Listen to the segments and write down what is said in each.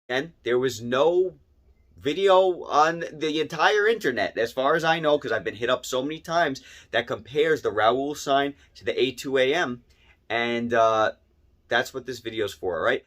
And there was no video on the entire internet, as far as I know, because I've been hit up so many times, that compares the Rauwolscine to the a2AM. And that's what this video is for, all right?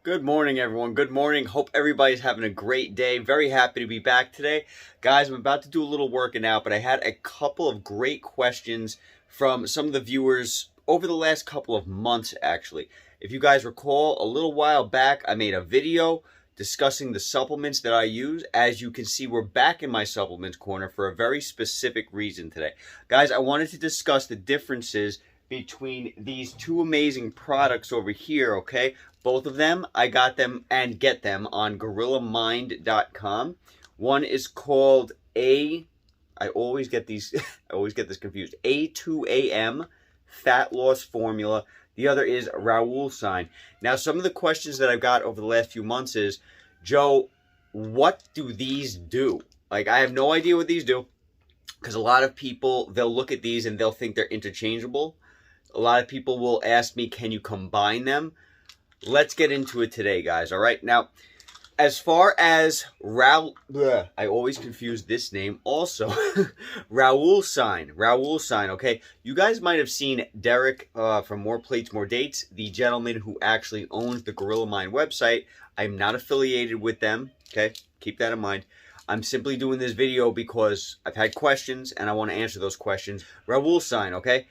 Good morning, everyone. Good morning. Hope everybody's having a great day. Very happy to be back today. Guys, I'm about to do a little working out, but I had a couple of great questions from some of the viewers over the last couple of months, actually. If you guys recall, a little while back, I made a video discussing the supplements that I use. As you can see, we're back in my supplements corner for a very specific reason today. Guys, I wanted to discuss the differences between these two amazing products over here, okay? Both of them, I got them and get them on GorillaMind.com. One is called I always get these, I always get this confused. a2AM Fat Loss Formula. The other is Rauwolscine. Now, some of the questions that I've got over the last few months is, Joe, what do these do? Like, I have no idea what these do, because a lot of people, they'll look at these and they'll think they're interchangeable. A lot of people will ask me, can you combine them? Let's get into it today, guys, all right? Now, as far as I always confuse this name also. Rauwolscine, okay? You guys might have seen Derek from More Plates, More Dates, the gentleman who actually owns the Gorilla Mind website. I'm not affiliated with them, okay? Keep that in mind. I'm simply doing this video because I've had questions and I want to answer those questions. Rauwolscine, okay?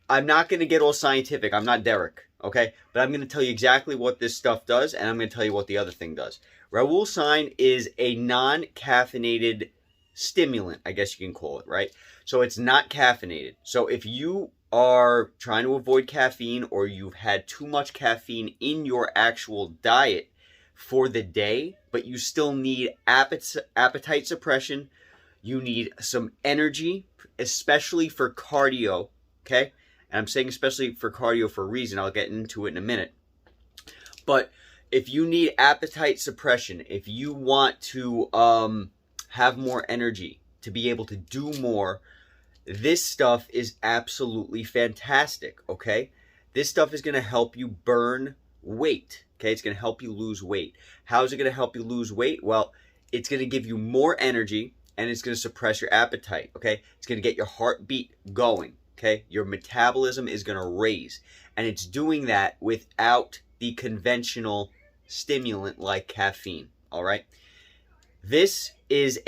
I'm not going to get all scientific. I'm not Derek, okay? But I'm going to tell you exactly what this stuff does, and I'm going to tell you what the other thing does. Rauwolscine is a non-caffeinated stimulant, I guess you can call it, right? So it's not caffeinated. So if you are trying to avoid caffeine, or you've had too much caffeine in your actual diet for the day, but you still need appetite suppression, you need some energy, especially for cardio, okay? And I'm saying especially for cardio for a reason. I'll get into it in a minute. But if you need appetite suppression, if you want to have more energy to be able to do more, this stuff is absolutely fantastic, okay? This stuff is going to help you burn weight, okay? It's going to help you lose weight. How is it going to help you lose weight? Well, it's going to give you more energy, and it's going to suppress your appetite, okay? It's going to get your heartbeat going. Okay, your metabolism is going to raise, and it's doing that without the conventional stimulant like caffeine, all right? This is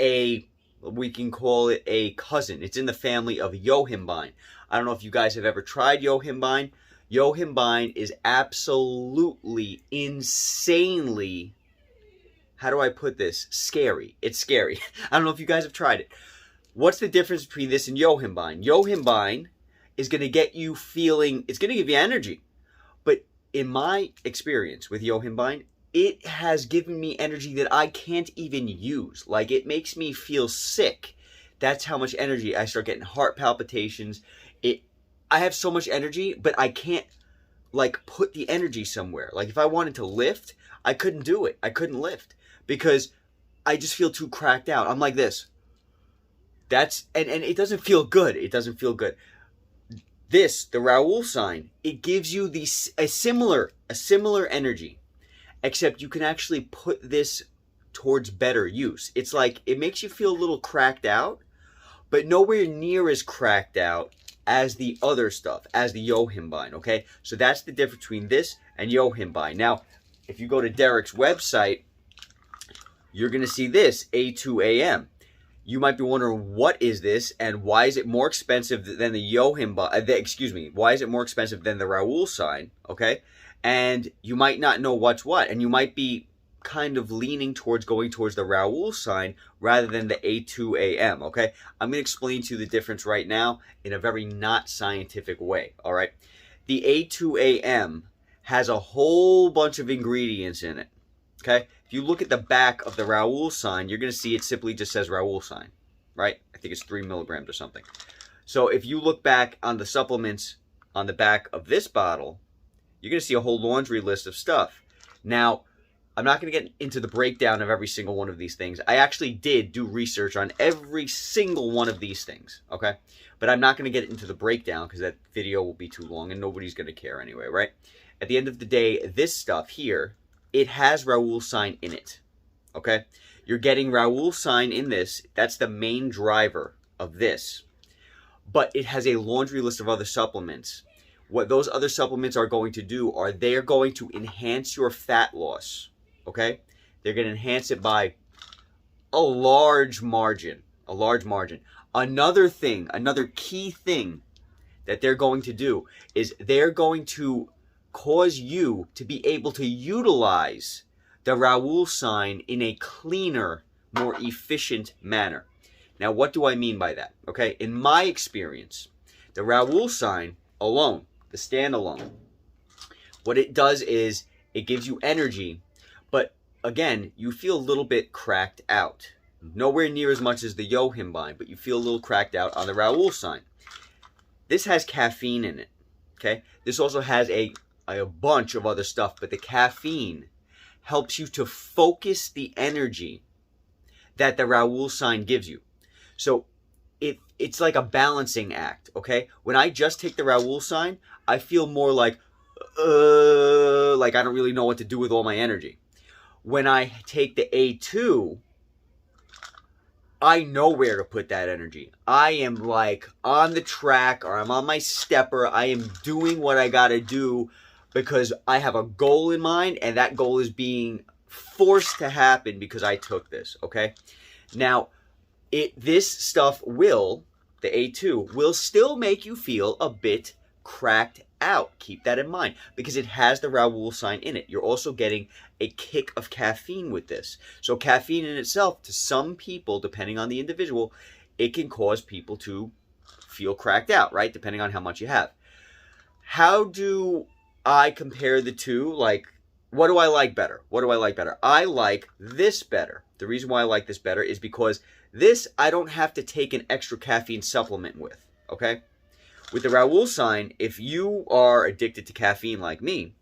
we can call it a cousin. It's in the family of yohimbine. I don't know if you guys have ever tried yohimbine. Yohimbine is absolutely insanely, how do I put this? Scary. It's scary. I don't know if you guys have tried it. What's the difference between this and yohimbine? Yohimbine is going to get you feeling, it's going to give you energy. But in my experience with yohimbine, it has given me energy that I can't even use. Like, it makes me feel sick. That's how much energy. I start getting heart palpitations. I have so much energy, but I can't, like, put the energy somewhere. Like, if I wanted to lift, I couldn't do it. I couldn't lift because I just feel too cracked out. I'm like this. And it doesn't feel good. It doesn't feel good. This, the Rauwolscine, it gives you a similar energy, except you can actually put this towards better use. It's like, it makes you feel a little cracked out, but nowhere near as cracked out as the other stuff, as the yohimbine, okay? So that's the difference between this and yohimbine. Now, if you go to Derek's website, you're going to see this, a2AM. You might be wondering, what is this, and why is it more expensive than the yohimbine? Why is it more expensive than the Rauwolscine? Okay, and you might not know what's what, and you might be kind of leaning towards going towards the Rauwolscine rather than the a2AM. Okay, I'm going to explain to you the difference right now in a very not scientific way. All right, the a2AM has a whole bunch of ingredients in it. Okay, if you look at the back of the Rauwolscine, you're going to see it simply just says Rauwolscine, right? I think it's 3 milligrams or something. So if you look back on the supplements on the back of this bottle, you're going to see a whole laundry list of stuff. Now, I'm not going to get into the breakdown of every single one of these things. I actually did do research on every single one of these things, okay? But I'm not going to get into the breakdown because that video will be too long and nobody's going to care anyway, right? At the end of the day, this stuff here, it has Rauwolscine in it, okay? You're getting Rauwolscine in this. That's the main driver of this. But it has a laundry list of other supplements. What those other supplements are going to do are they're going to enhance your fat loss, okay? They're going to enhance it by a large margin, Another thing, another key thing that they're going to do is they're going to cause you to be able to utilize the Rauwolscine in a cleaner, more efficient manner. Now, what do I mean by that? Okay, in my experience, the Rauwolscine alone, the standalone, what it does is it gives you energy, but again, you feel a little bit cracked out. Nowhere near as much as the yohimbine, but you feel a little cracked out on the Rauwolscine. This has caffeine in it, okay? This also has a bunch of other stuff, but the caffeine helps you to focus the energy that the Rauwolscine gives you. So it's like a balancing act, okay? When I just take the Rauwolscine, I feel more like I don't really know what to do with all my energy. When I take the A2, I know where to put that energy. I am like on the track, or I'm on my stepper. I am doing what I gotta do because I have a goal in mind, and that goal is being forced to happen because I took this, okay? Now, this stuff will, the A2, will still make you feel a bit cracked out. Keep that in mind because it has the Rauwolscine in it. You're also getting a kick of caffeine with this. So caffeine in itself, to some people, depending on the individual, it can cause people to feel cracked out, right? Depending on how much you have. How do I compare the two? Like, what do I like better? What do I like better? I like this better. The reason why I like this better is because this I don't have to take an extra caffeine supplement with, okay? With the Rauwolscine, if you are addicted to caffeine like me,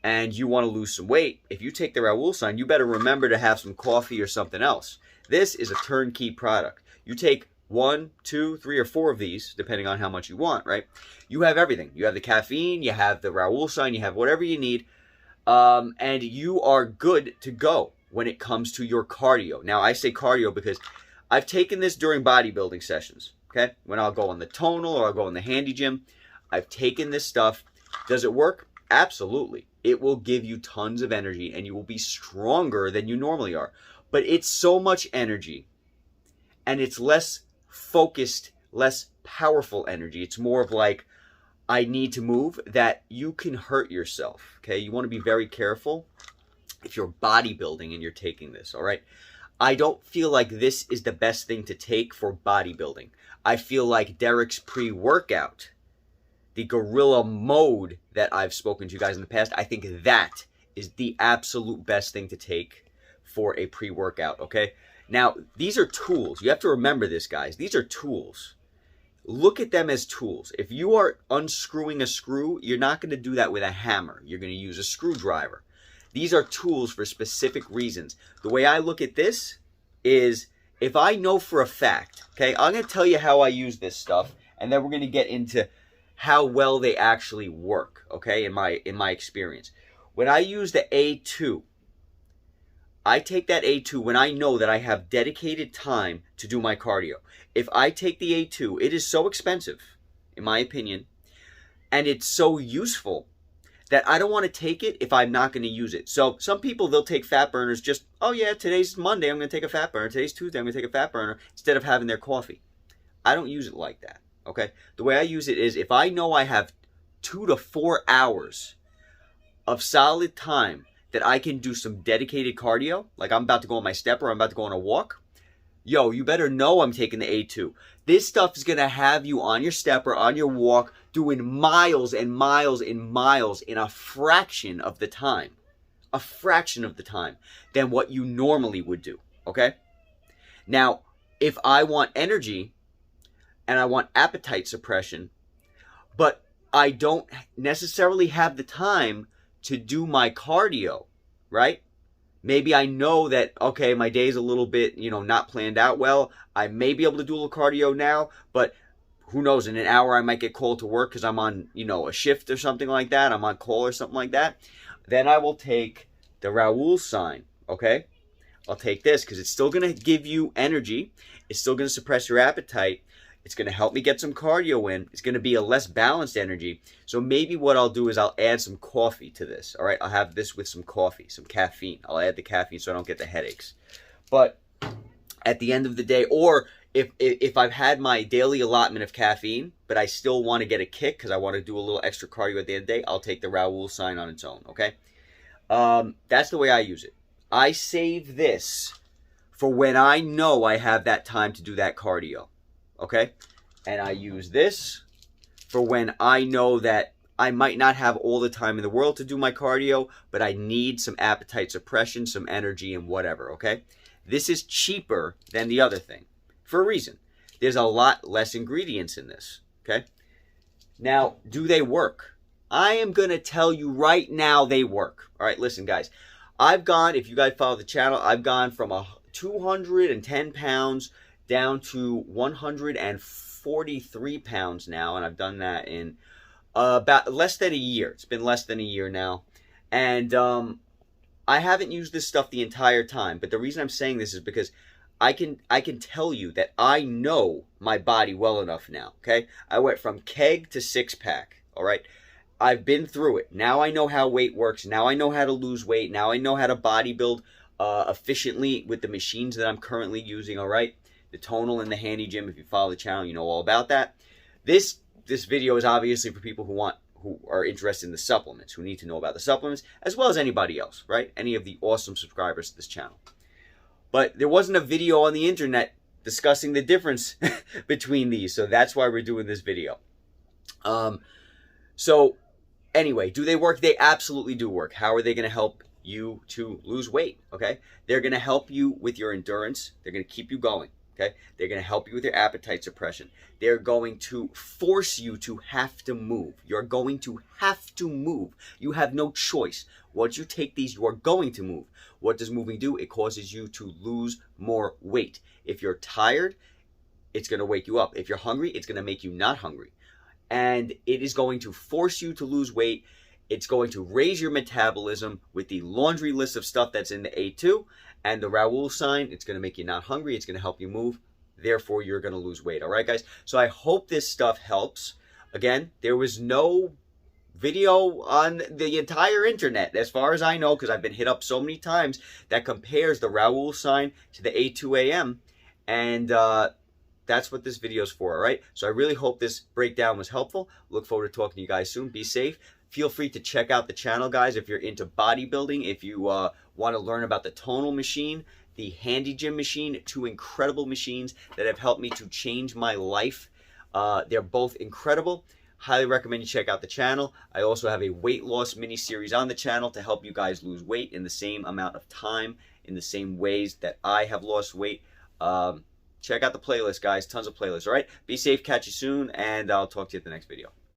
and you want to lose some weight, if you take the Rauwolscine, you better remember to have some coffee or something else. This is a turnkey product. You take 1, 2, 3, or 4 of these, depending on how much you want, right? You have everything. You have the caffeine, you have the Rauwolscine, you have whatever you need, and you are good to go when it comes to your cardio. Now, I say cardio because I've taken this during bodybuilding sessions, okay? When I'll go on the Tonal or I'll go on the Handy Gym, I've taken this stuff. Does it work? Absolutely. It will give you tons of energy and you will be stronger than you normally are. But it's so much energy and it's less focused, less powerful energy. It's more of like, I need to move, that you can hurt yourself, okay? You want to be very careful if you're bodybuilding and you're taking this, all right? I don't feel like this is the best thing to take for bodybuilding. I feel like Derek's pre-workout, the gorilla mode that I've spoken to you guys in the past, I think that is the absolute best thing to take for a pre-workout, okay? Now, these are tools. You have to remember this, guys. These are tools. Look at them as tools. If you are unscrewing a screw, you're not going to do that with a hammer. You're going to use a screwdriver. These are tools for specific reasons. The way I look at this is, if I know for a fact, okay, I'm going to tell you how I use this stuff, and then we're going to get into how well they actually work, okay, in my experience. When I use the A2, I take that A2 when I know that I have dedicated time to do my cardio. If I take the A2, it is so expensive, in my opinion, and it's so useful that I don't want to take it if I'm not going to use it. So some people, they'll take fat burners just, oh yeah, today's Monday, I'm going to take a fat burner. Today's Tuesday, I'm going to take a fat burner, instead of having their coffee. I don't use it like that, okay? The way I use it is, if I know I have 2 to 4 hours of solid time that I can do some dedicated cardio, like I'm about to go on my step or I'm about to go on a walk, yo, you better know I'm taking the A2. This stuff is going to have you on your step or on your walk doing miles and miles and miles in a fraction of the time. A fraction of the time than what you normally would do, okay? Now, if I want energy and I want appetite suppression, but I don't necessarily have the time to do my cardio, right? Maybe I know that, okay, my day's a little bit, not planned out well. I may be able to do a little cardio now, but who knows, in an hour I might get called to work because I'm on, you know, a shift or something like that. I'm on call or something like that. Then I will take the Rauwolscine, okay? I'll take this because it's still going to give you energy. It's still going to suppress your appetite. It's going to help me get some cardio in. It's going to be a less balanced energy. So maybe what I'll do is I'll add some coffee to this. All right, I'll have this with some coffee, some caffeine. I'll add the caffeine so I don't get the headaches. But at the end of the day, or if I've had my daily allotment of caffeine, but I still want to get a kick because I want to do a little extra cardio at the end of the day, I'll take the Rauwolscine on its own, okay? That's the way I use it. I save this for when I know I have that time to do that cardio, okay? And I use this for when I know that I might not have all the time in the world to do my cardio, but I need some appetite suppression, some energy, and whatever, okay? This is cheaper than the other thing for a reason. There's a lot less ingredients in this, okay? Now, do they work? I am going to tell you right now they work. All right, listen, guys. I've gone, if you guys follow the channel, I've gone from 210 pounds down to 143 pounds now, and I've done that in about less than a year. It's been less than a year now, and I haven't used this stuff the entire time, but the reason I'm saying this is because I can tell you that I know my body well enough now, okay? I went from keg to six-pack, all right? I've been through it. Now I know how weight works. Now I know how to lose weight. Now I know how to bodybuild efficiently with the machines that I'm currently using, all right? The Tonal and the Handy Gym, if you follow the channel, you know all about that. This video is obviously for people who are interested in the supplements, who need to know about the supplements, as well as anybody else, right? Any of the awesome subscribers to this channel. But there wasn't a video on the internet discussing the difference between these, so that's why we're doing this video. So anyway, do they work? They absolutely do work. How are they going to help you to lose weight? Okay, they're going to help you with your endurance. They're going to keep you going. Okay, they're going to help you with your appetite suppression. They're going to force you to have to move. You're going to have to move. You have no choice. Once you take these, you are going to move. What does moving do? It causes you to lose more weight. If you're tired, it's going to wake you up. If you're hungry, it's going to make you not hungry. And it is going to force you to lose weight. It's going to raise your metabolism with the laundry list of stuff that's in the A2 and the Rauwolscine. It's going to make you not hungry. It's going to help you move. Therefore, you're going to lose weight. All right, guys? So I hope this stuff helps. Again, there was no video on the entire internet, as far as I know, because I've been hit up so many times, that compares the Rauwolscine to the a2AM. And that's what this video is for, all right? So I really hope this breakdown was helpful. Look forward to talking to you guys soon. Be safe. Feel free to check out the channel, guys, if you're into bodybuilding, if you want to learn about the Tonal machine, the Handy Gym machine, two incredible machines that have helped me to change my life. They're both incredible. Highly recommend you check out the channel. I also have a weight loss mini-series on the channel to help you guys lose weight in the same amount of time, in the same ways that I have lost weight. Check out the playlist, guys. Tons of playlists, all right? Be safe, catch you soon, and I'll talk to you at the next video.